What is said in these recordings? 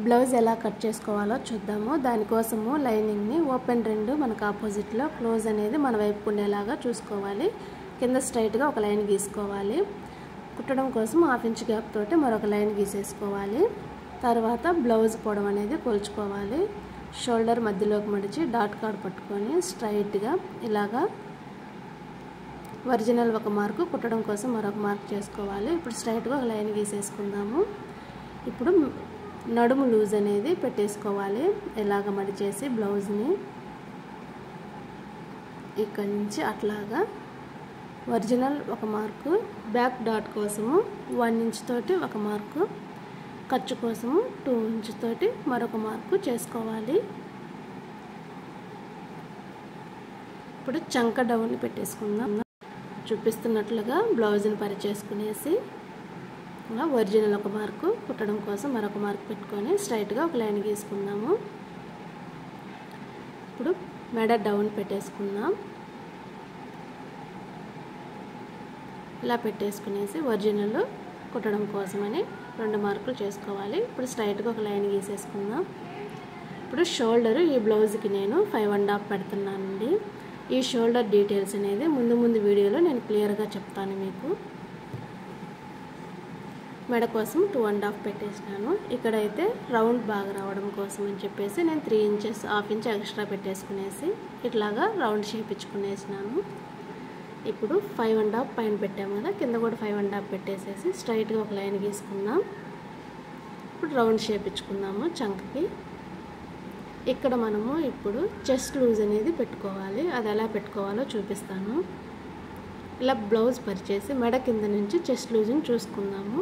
Blouse ఎలా cut చేసుకోవాలో చూద్దాము. దానికోసము లైనింగ్ని ఓపెన్ రెండు మనకు ఆపోజిట్లో క్లోజ్ అనేది మన వైపు ఉండేలాగా చూసుకోవాలి. కింద స్ట్రైట్గా ఒక లైన్ గీసుకోవాలి. కుట్టడం కోసం 1/2 ఇంచ్ గ్యాప్ తోటి మరొక లైన్ గీసేసుకోవాలి. తర్వాత బ్లౌజ్ పొడవు అనేది కొలుచుకోవాలి. షోల్డర్ మధ్యలోకి మడిచి డాట్ కార్డ్ పట్టుకొని స్ట్రైట్గా ఇలాగా ఒరిజినల్ ఒక మార్కు, కుట్టడం కోసం మరొక మార్క్ చేసుకోవాలి. ఇప్పుడు స్ట్రైట్గా ఒక లైన్ గీసేసుకుందాము. ఇప్పుడు నడుము లూజ్ అనేది పెట్టేసుకోవాలి. ఇలాగ మడిచేసి బ్లౌజ్ని ఇక్కడి నుంచి అట్లాగా ఒరిజినల్ ఒక మార్కు, బ్యాక్ డాట్ కోసము 1 ఇంచ్ తోటి ఒక మార్కు, ఖర్చు కోసము 2 ఇంచ్ తోటి మరొక మార్కు చేసుకోవాలి. ఇప్పుడు చంక డౌన్ పెట్టేసుకుందాం. చూపిస్తున్నట్లుగా బ్లౌజ్ని పరిచేసుకునేసి ఇలా ఒరిజినల్ ఒక మార్కు, కుట్టడం కోసం మరొక మార్క్ పెట్టుకొని స్ట్రైట్గా ఒక లైన్ గీసుకుందాము. ఇప్పుడు మెడ డౌన్ పెట్టేసుకుందాం. ఇలా పెట్టేసుకునేసి ఒరిజినల్ కుట్టడం కోసమని 2 మార్కులు చేసుకోవాలి. ఇప్పుడు స్ట్రైట్గా ఒక లైన్ గీసేసుకుందాం. ఇప్పుడు షోల్డర్ ఈ బ్లౌజ్కి నేను 5.5 పెడుతున్నానండి. ఈ షోల్డర్ డీటెయిల్స్ అనేది ముందు వీడియోలో నేను క్లియర్గా చెప్తాను మీకు. మెడ కోసం 2.5 పెట్టేసినాను. ఇక్కడైతే రౌండ్ బాగా రావడం కోసం అని చెప్పేసి నేను 3 ఇంచెస్ 1/2 ఇంచ్ ఎక్స్ట్రా పెట్టేసుకునేసి ఇట్లాగా రౌండ్ షేప్ ఇచ్చుకునేసినాను. ఇప్పుడు 5.5 పైన పెట్టాము కదా, కింద కూడా 5.5 పెట్టేసేసి స్ట్రైట్గా ఒక లైన్ గీసుకుందాం. ఇప్పుడు రౌండ్ షేప్ ఇచ్చుకుందాము చంకకి. ఇక్కడ మనము ఇప్పుడు చెస్ట్ లూజ్ అనేది పెట్టుకోవాలి. అది ఎలా పెట్టుకోవాలో చూపిస్తాను. ఇలా బ్లౌజ్ పరిచేసి మెడ కింద నుంచి చెస్ట్ లూజ్ని చూసుకుందాము.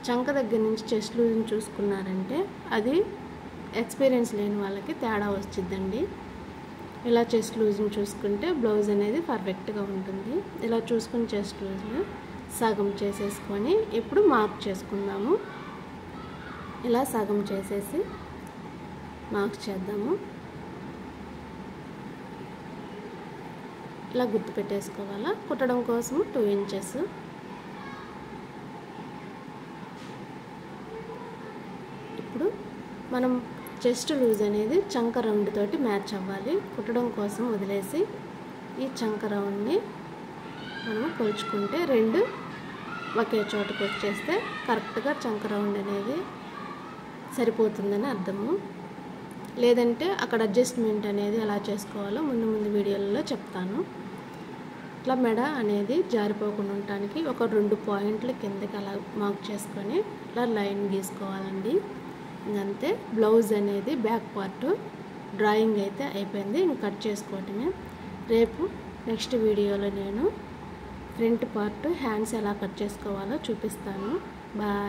చంక దగ్గర నుంచి చెస్ట్ లూజ్ని చూసుకున్నారంటే అది ఎక్స్పీరియన్స్ లేని వాళ్ళకి తేడా వచ్చిందండి. ఇలా చెస్ట్ లూజ్ని చూసుకుంటే బ్లౌజ్ అనేది పర్ఫెక్ట్గా ఉంటుంది. ఇలా చూసుకుని చెస్ట్ లూజ్ని సగం చేసేసుకొని ఇప్పుడు మార్క్ చేసుకుందాము. ఇలా సగం చేసేసి మార్క్ చేద్దాము. ఇలా గుర్తు పెట్టేసుకోవాలా. కుట్టడం కోసం 2 ఇంచెస్. ఇప్పుడు మనం చెస్ట్ లూజ్ అనేది చంక రౌండ్ తోటి మ్యాచ్ అవ్వాలి. కుట్టడం కోసం వదిలేసి ఈ చంక రౌండ్ని మనం కొలుచుకుంటే 2 ఒకే చోటకు వచ్చేస్తే కరెక్ట్గా చంక రౌండ్ అనేది సరిపోతుందని అర్థము. లేదంటే అక్కడ అడ్జస్ట్మెంట్ అనేది ఎలా చేసుకోవాలో ముందు వీడియోలలో చెప్తాను. ఇట్లా మెడ అనేది జారిపోకుండా ఉండటానికి ఒక 2 పాయింట్లు కిందకి అలా మార్క్ చేసుకొని ఇట్లా లైన్ గీసుకోవాలండి. ఇంకంతే. బ్లౌజ్ అనేది బ్యాక్ పార్ట్ డ్రాయింగ్ అయితే అయిపోయింది. ఇంక కట్ చేసుకోవటమే. రేపు నెక్స్ట్ వీడియోలో నేను ఫ్రంట్ పార్ట్ హ్యాండ్స్ ఎలా కట్ చేసుకోవాలో చూపిస్తాను. బాయ్.